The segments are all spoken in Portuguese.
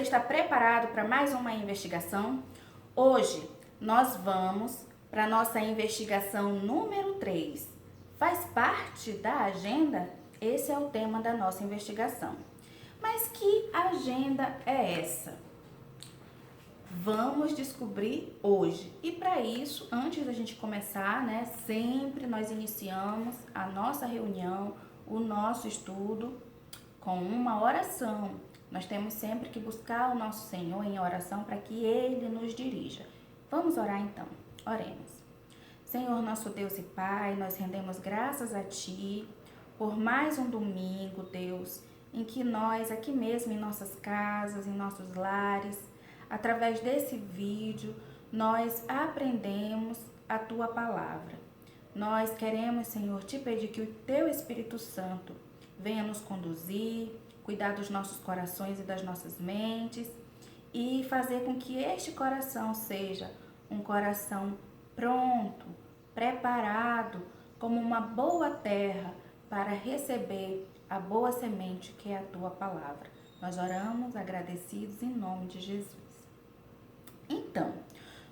está preparado para mais uma investigação? Hoje nós vamos para a nossa investigação número 3. Faz parte da agenda? Esse é o tema da nossa investigação. Mas que agenda é essa? Vamos descobrir hoje. E para isso, antes da gente começar, sempre nós iniciamos a nossa reunião, o nosso estudo com uma oração. Nós temos sempre que buscar o nosso Senhor em oração para que Ele nos dirija. Vamos orar então. Oremos. Senhor, nosso Deus e Pai, nós rendemos graças a Ti por mais um domingo, Deus, em que nós, aqui mesmo em nossas casas, em nossos lares, através desse vídeo, nós aprendemos a Tua palavra. Nós queremos, Senhor, Te pedir que o Teu Espírito Santo venha nos conduzir, cuidar dos nossos corações e das nossas mentes e fazer com que este coração seja um coração pronto, preparado, como uma boa terra para receber a boa semente que é a Tua palavra. Nós oramos agradecidos em nome de Jesus. Então,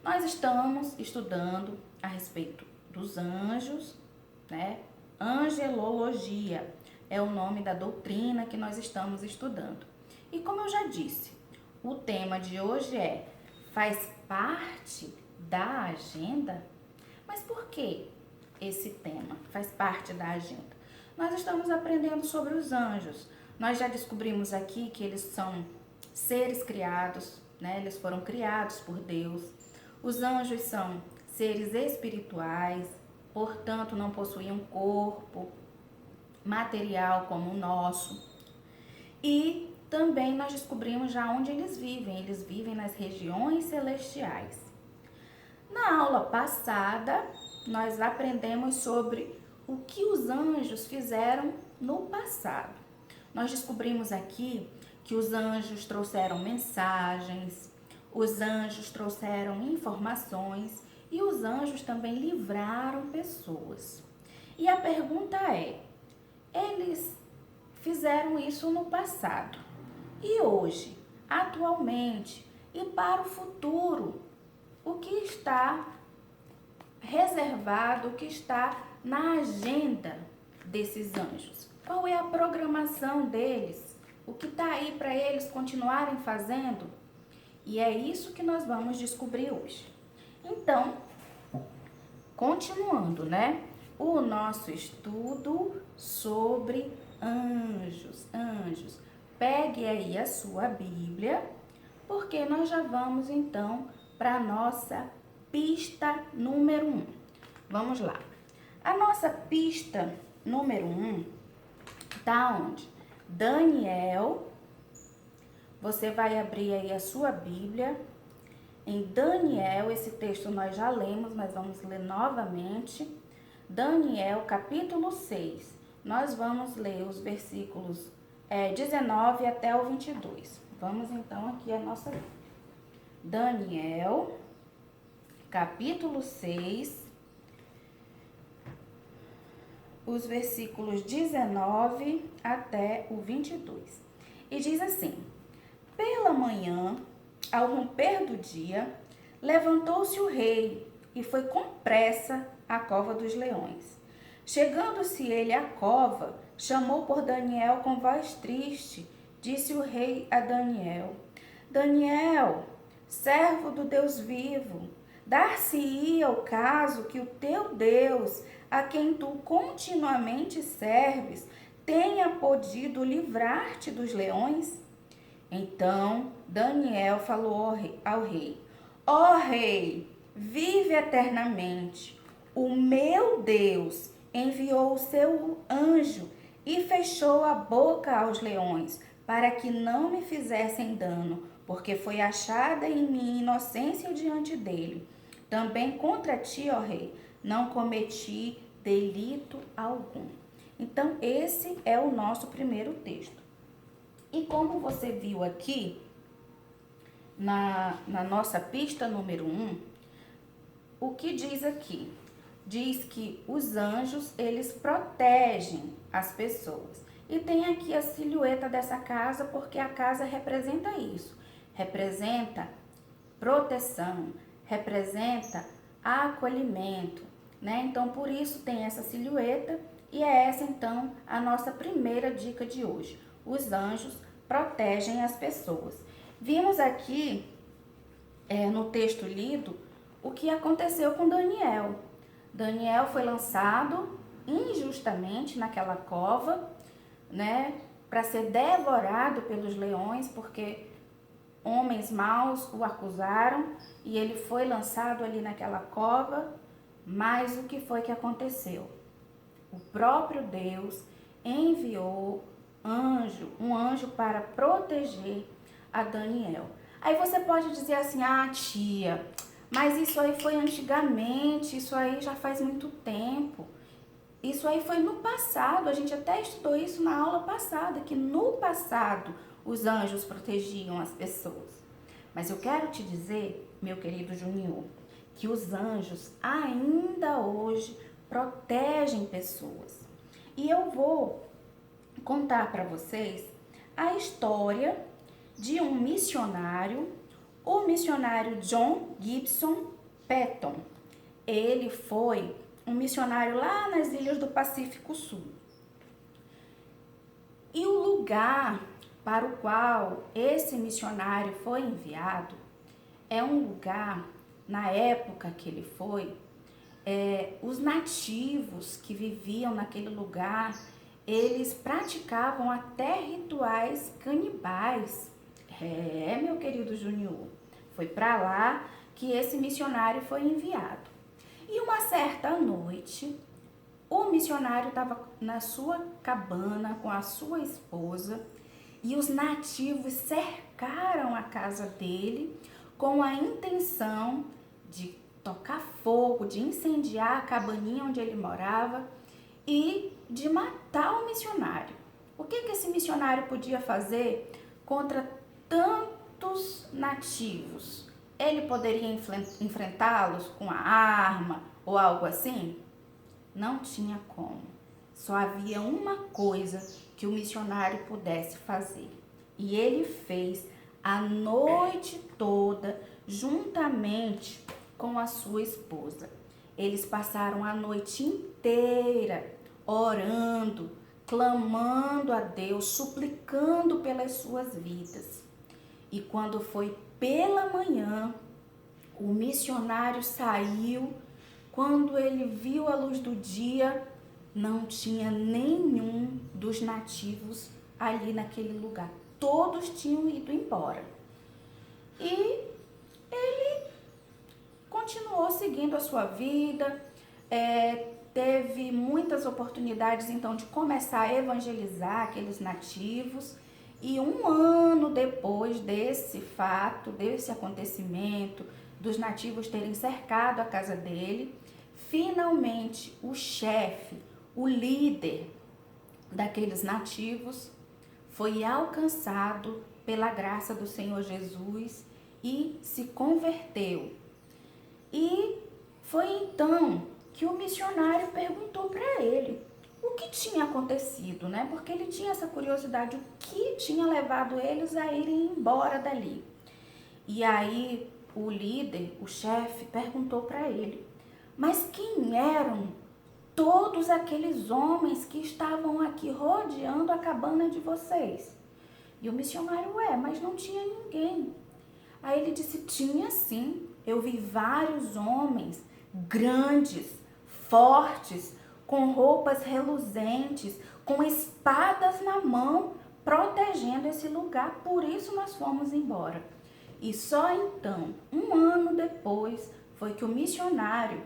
nós estamos estudando a respeito dos anjos, Angelologia é o nome da doutrina que nós estamos estudando. E como eu já disse, o tema de hoje faz parte da agenda? Mas por que esse tema faz parte da agenda? Nós estamos aprendendo sobre os anjos. Nós já descobrimos aqui que eles são seres criados, eles foram criados por Deus. Os anjos são seres espirituais, portanto não possuem um corpo material como o nosso. E também nós descobrimos já onde eles vivem nas regiões celestiais. Na aula passada, nós aprendemos sobre o que os anjos fizeram no passado. Nós descobrimos aqui que os anjos trouxeram mensagens, os anjos trouxeram informações e os anjos também livraram pessoas. E a pergunta eles fizeram isso no passado. E hoje, atualmente e para o futuro, o que está reservado, o que está na agenda desses anjos? Qual é a programação deles? O que está aí para eles continuarem fazendo? E é isso que nós vamos descobrir hoje. Então, continuando, o nosso estudo sobre anjos. Pegue aí a sua Bíblia, porque nós já vamos então para a nossa pista número 1. Vamos lá. A nossa pista número 1 está onde? Daniel. Você vai abrir aí a sua Bíblia. Em Daniel, esse texto nós já lemos, mas vamos ler novamente. Daniel, capítulo 6. Nós vamos ler os versículos 19 até o 22. Vamos então aqui a nossa Bíblia. Daniel, capítulo 6, os versículos 19 até o 22. E diz assim: Pela manhã, ao romper do dia, levantou-se o rei e foi com pressa à cova dos leões. Chegando-se ele à cova, chamou por Daniel com voz triste. Disse o rei a Daniel: Daniel, servo do Deus vivo, dar-se-ia o caso que o teu Deus, a quem tu continuamente serves, tenha podido livrar-te dos leões? Então Daniel falou ao rei: Ó rei, vive eternamente. O meu Deus enviou o seu anjo e fechou a boca aos leões, para que não me fizessem dano, porque foi achada em mim inocência diante dele. Também contra ti, ó rei, não cometi delito algum. Então, esse é o nosso primeiro texto. E como você viu aqui, na nossa pista número 1, o que diz aqui? Diz que os anjos, eles protegem as pessoas. E tem aqui a silhueta dessa casa, porque a casa representa isso. representa proteção, representa acolhimento, né? Então, por isso tem essa silhueta e é essa, então, a nossa primeira dica de hoje. Os anjos protegem as pessoas. Vimos aqui, no texto lido, o que aconteceu com Daniel. Daniel foi lançado injustamente naquela cova, né? Para ser devorado pelos leões, porque homens maus o acusaram e ele foi lançado ali naquela cova. Mas o que foi que aconteceu? O próprio Deus enviou um anjo para proteger a Daniel. Aí você pode dizer assim: ah, tia, mas isso aí foi antigamente, isso aí já faz muito tempo. Isso aí foi no passado, a gente até estudou isso na aula passada, que no passado os anjos protegiam as pessoas. Mas eu quero te dizer, meu querido Junior, que os anjos ainda hoje protegem pessoas. E eu vou contar para vocês a história de um missionário, o missionário John Gibson Patton. Ele foi um missionário lá nas ilhas do Pacífico Sul. E o lugar para o qual esse missionário foi enviado é um lugar, na época que ele foi, os nativos que viviam naquele lugar, eles praticavam até rituais canibais. Meu querido Junior, foi para lá que esse missionário foi enviado. E uma certa noite, o missionário estava na sua cabana com a sua esposa e os nativos cercaram a casa dele com a intenção de tocar fogo, de incendiar a cabaninha onde ele morava e de matar o missionário. O que esse missionário podia fazer contra tantos nativos? Ele poderia enfrentá-los com a arma ou algo assim? Não tinha como. Só havia uma coisa que o missionário pudesse fazer. E ele fez a noite toda juntamente com a sua esposa. Eles passaram a noite inteira orando, clamando a Deus, suplicando pelas suas vidas. E quando foi pela manhã, o missionário saiu. Quando ele viu a luz do dia, não tinha nenhum dos nativos ali naquele lugar. Todos tinham ido embora. E ele continuou seguindo a sua vida, teve muitas oportunidades então de começar a evangelizar aqueles nativos. E um ano depois desse fato, desse acontecimento, dos nativos terem cercado a casa dele, finalmente o chefe, o líder daqueles nativos, foi alcançado pela graça do Senhor Jesus e se converteu. E foi então que o missionário perguntou para ele o que tinha acontecido, né? Porque ele tinha essa curiosidade, o que tinha levado eles a irem embora dali. E aí o líder, o chefe, perguntou para ele: mas quem eram todos aqueles homens que estavam aqui rodeando a cabana de vocês? E o missionário: mas não tinha ninguém. Aí ele disse: tinha sim, eu vi vários homens grandes, fortes, com roupas reluzentes, com espadas na mão, protegendo esse lugar, por isso nós fomos embora. E só então, um ano depois, foi que o missionário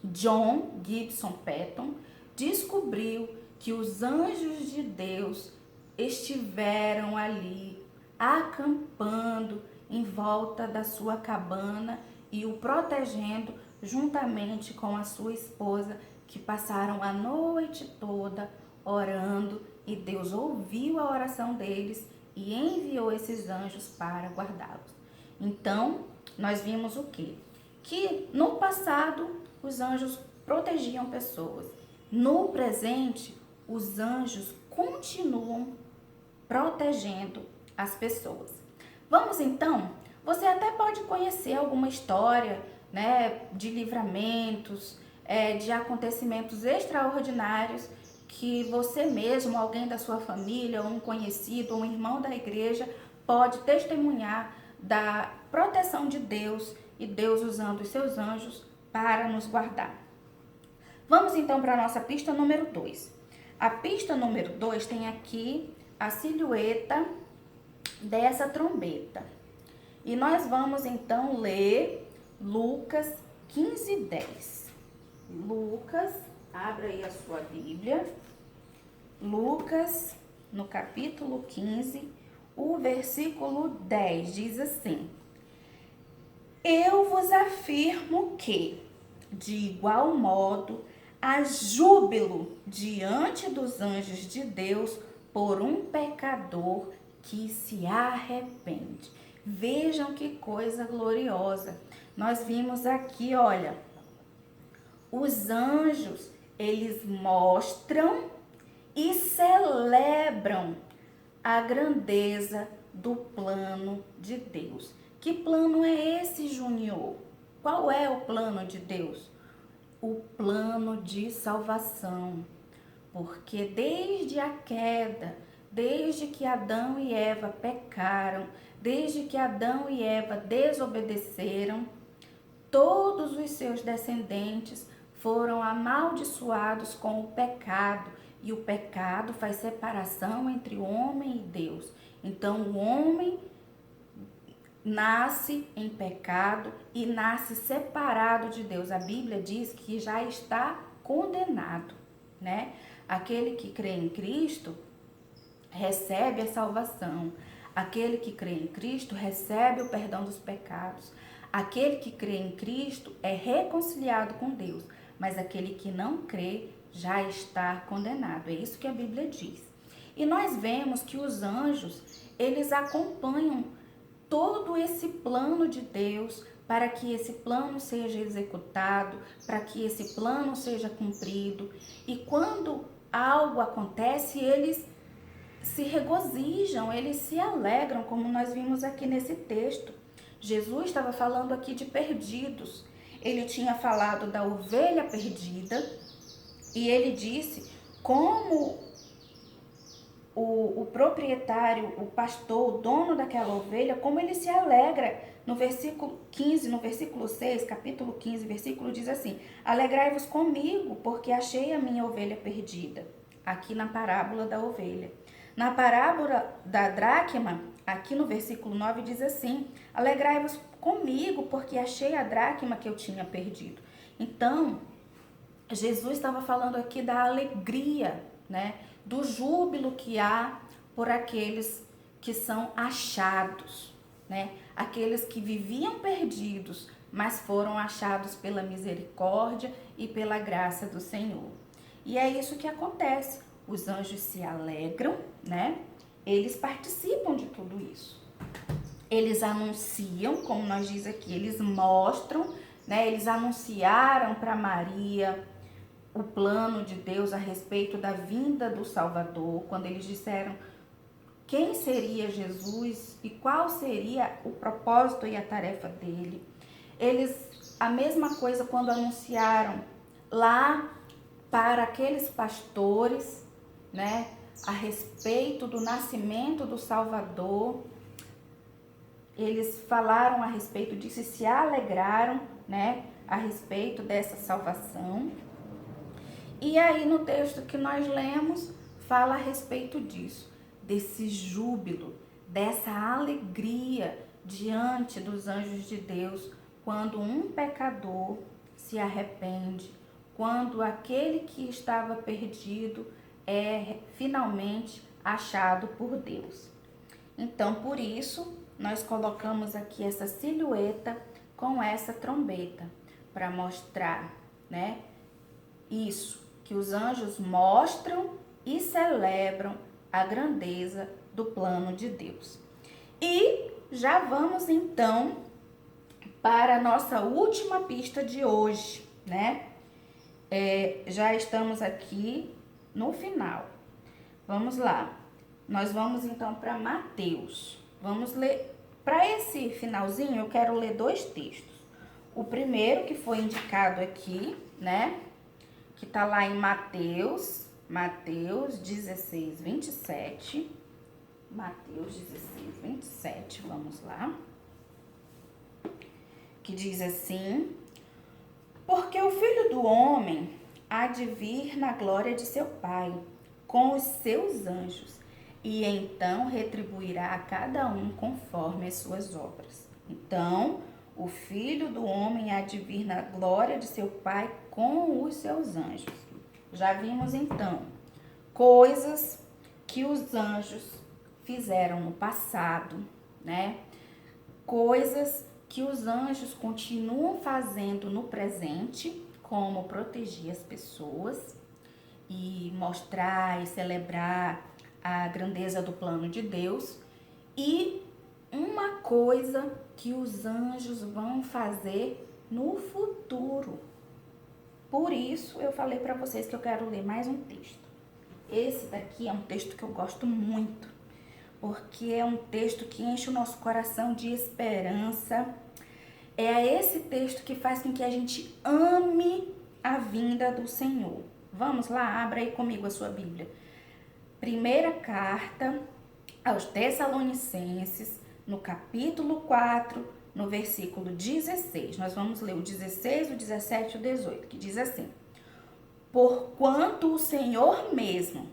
John Gibson Patton descobriu que os anjos de Deus estiveram ali acampando em volta da sua cabana e o protegendo juntamente com a sua esposa, que passaram a noite toda orando, e Deus ouviu a oração deles e enviou esses anjos para guardá-los. Então, nós vimos o quê? Que no passado os anjos protegiam pessoas. No presente, os anjos continuam protegendo as pessoas. Vamos então, você até pode conhecer alguma história, né, de livramentos, de acontecimentos extraordinários que você mesmo, alguém da sua família, um conhecido, um irmão da igreja, pode testemunhar da proteção de Deus e Deus usando os seus anjos para nos guardar. Vamos então para a nossa pista número 2. A pista número 2 tem aqui a silhueta dessa trombeta. E nós vamos então ler Lucas 15:10. Lucas, abra aí a sua Bíblia. Lucas, no capítulo 15, o versículo 10 diz assim: Eu vos afirmo que, de igual modo, há júbilo diante dos anjos de Deus por um pecador que se arrepende. Vejam que coisa gloriosa. Nós vimos aqui, olha, os anjos, eles mostram e celebram a grandeza do plano de Deus. Que plano é esse, Júnior? Qual é o plano de Deus? O plano de salvação. Porque desde a queda, desde que Adão e Eva pecaram, desde que Adão e Eva desobedeceram, todos os seus descendentes foram amaldiçoados com o pecado. E o pecado faz separação entre o homem e Deus. Então, o homem nasce em pecado e nasce separado de Deus. A Bíblia diz que já está condenado, né? Aquele que crê em Cristo recebe a salvação. Aquele que crê em Cristo recebe o perdão dos pecados. Aquele que crê em Cristo é reconciliado com Deus. Mas aquele que não crê já está condenado. É isso que a Bíblia diz. E nós vemos que os anjos, eles acompanham todo esse plano de Deus para que esse plano seja executado, para que esse plano seja cumprido. E quando algo acontece, eles se regozijam, eles se alegram, como nós vimos aqui nesse texto. Jesus estava falando aqui de perdidos. Ele tinha falado da ovelha perdida e ele disse como o proprietário, o pastor, o dono daquela ovelha, como ele se alegra. No versículo 15, no versículo 6, capítulo 15, versículo diz assim: Alegrai-vos comigo, porque achei a minha ovelha perdida. Aqui na parábola da ovelha. Na parábola da dracma, aqui no versículo 9 diz assim: Alegrai-vos comigo, porque achei a dracma que eu tinha perdido. Então, Jesus estava falando aqui da alegria, né? Do júbilo que há por aqueles que são achados, né? Aqueles que viviam perdidos, mas foram achados pela misericórdia e pela graça do Senhor. E é isso que acontece. Os anjos se alegram, né? Eles participam de tudo isso. Eles anunciam, como nós diz aqui, eles mostram, né? Eles anunciaram para Maria o plano de Deus a respeito da vinda do Salvador, quando eles disseram quem seria Jesus e qual seria o propósito e a tarefa dele. Eles, a mesma coisa quando anunciaram lá para aqueles pastores, né, a respeito do nascimento do Salvador. Eles falaram a respeito disso e se alegraram, né, a respeito dessa salvação. E aí no texto que nós lemos, fala a respeito disso, desse júbilo, dessa alegria diante dos anjos de Deus, quando um pecador se arrepende, quando aquele que estava perdido é finalmente achado por Deus. Então, por isso, nós colocamos aqui essa silhueta com essa trombeta, para mostrar, né, isso, que os anjos mostram e celebram a grandeza do plano de Deus. E já vamos então para a nossa última pista de hoje, né? Já estamos aqui no final. Vamos lá. Nós vamos então para Mateus. Vamos ler Para esse finalzinho, eu quero ler 2 textos. O primeiro, que foi indicado aqui, né? Que tá lá em Mateus 16, 27. Mateus 16, 27, vamos lá. Que diz assim: porque o Filho do Homem há de vir na glória de seu Pai, com os seus anjos, e então retribuirá a cada um conforme as suas obras. Então, o Filho do Homem há de vir na glória de seu Pai com os seus anjos. Já vimos então coisas que os anjos fizeram no passado, né? Coisas que os anjos continuam fazendo no presente, como proteger as pessoas e mostrar e celebrar a grandeza do plano de Deus, e uma coisa que os anjos vão fazer no futuro. Por isso eu falei para vocês que eu quero ler mais um texto. Esse daqui é um texto que eu gosto muito, porque é um texto que enche o nosso coração de esperança. É esse texto que faz com que a gente ame a vinda do Senhor. Vamos lá, abra aí comigo a sua Bíblia. Primeira carta aos Tessalonicenses, no capítulo 4, no versículo 16. Nós vamos ler o 16, o 17 e o 18, que diz assim: porquanto o Senhor mesmo,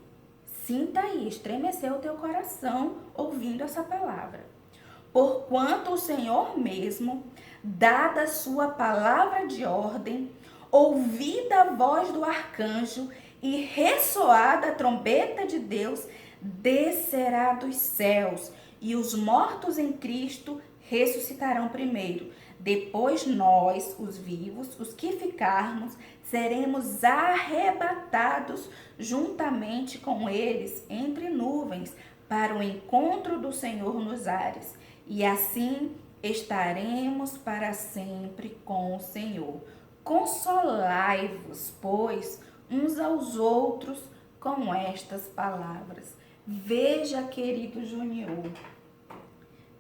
sinta aí, estremeceu o teu coração ouvindo essa palavra. Porquanto o Senhor mesmo, dada a sua palavra de ordem, ouvida a voz do arcanjo e ressoada a trombeta de Deus, descerá dos céus, e os mortos em Cristo ressuscitarão primeiro. Depois nós, os vivos, os que ficarmos, seremos arrebatados juntamente com eles entre nuvens para o encontro do Senhor nos ares. E assim estaremos para sempre com o Senhor. Consolai-vos, pois, uns aos outros com estas palavras. Veja, querido Junior,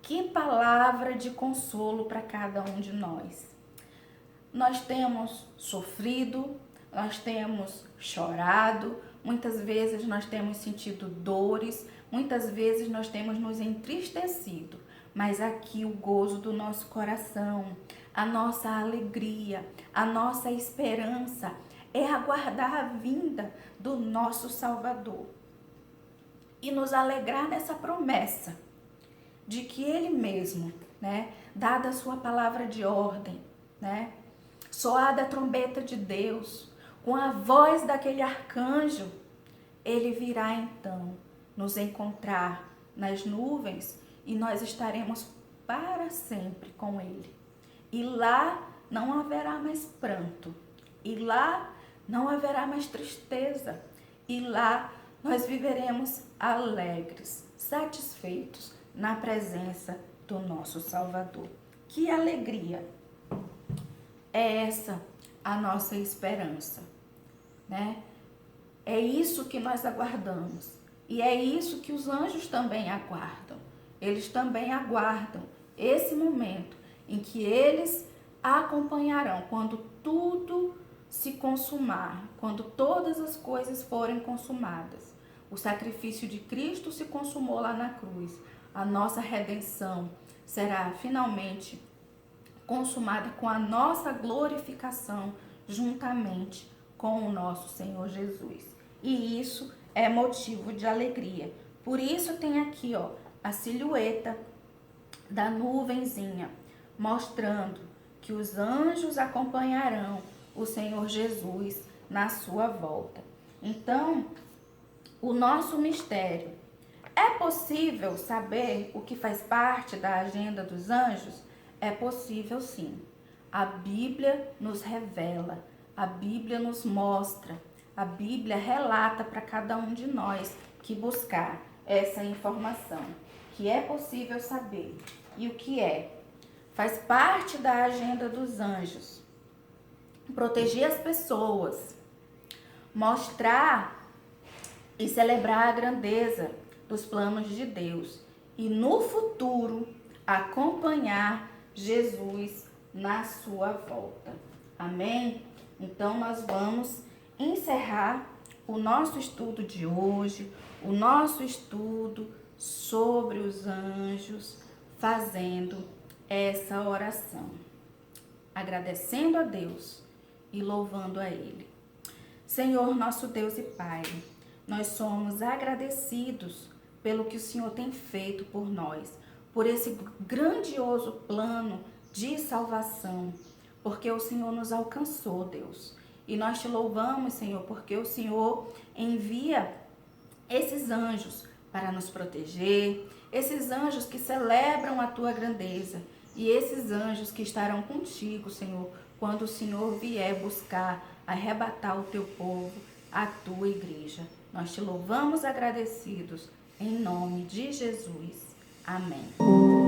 que palavra de consolo para cada um de nós. Nós temos sofrido, nós temos chorado, muitas vezes nós temos sentido dores, muitas vezes nós temos nos entristecido, mas aqui o gozo do nosso coração, a nossa alegria, a nossa esperança é aguardar a vinda do nosso Salvador e nos alegrar nessa promessa de que Ele mesmo, né, dada a sua palavra de ordem, né, soada a trombeta de Deus, com a voz daquele arcanjo, Ele virá então nos encontrar nas nuvens e nós estaremos para sempre com Ele. E lá não haverá mais pranto, e lá não haverá mais tristeza, e lá nós viveremos alegres, satisfeitos na presença do nosso Salvador. Que alegria! É essa a nossa esperança, né? É isso que nós aguardamos. E é isso que os anjos também aguardam. Eles também aguardam esse momento em que eles acompanharão quando tudo se consumar, quando todas as coisas forem consumadas. O sacrifício de Cristo se consumou lá na cruz. A nossa redenção será finalmente consumada com a nossa glorificação juntamente com o nosso Senhor Jesus. E isso é motivo de alegria. Por isso tem aqui, ó, a silhueta da nuvenzinha, mostrando que os anjos acompanharão o Senhor Jesus na sua volta. Então, o nosso mistério. É possível saber o que faz parte da agenda dos anjos? É possível, sim. A Bíblia nos revela, a Bíblia nos mostra, a Bíblia relata para cada um de nós que buscar essa informação, que é possível saber. E o que é? Faz parte da agenda dos anjos. Proteger as pessoas, mostrar e celebrar a grandeza dos planos de Deus. E no futuro, acompanhar Jesus na sua volta. Amém? Então, nós vamos encerrar o nosso estudo de hoje, o nosso estudo sobre os anjos, fazendo essa oração, agradecendo a Deus e louvando a Ele. Senhor, nosso Deus e Pai, nós somos agradecidos pelo que o Senhor tem feito por nós, por esse grandioso plano de salvação, porque o Senhor nos alcançou, Deus. E nós te louvamos, Senhor, porque o Senhor envia esses anjos para nos proteger, esses anjos que celebram a tua grandeza e esses anjos que estarão contigo, Senhor, quando o Senhor vier buscar, arrebatar o teu povo, a tua igreja. Nós te louvamos agradecidos, em nome de Jesus. Amém.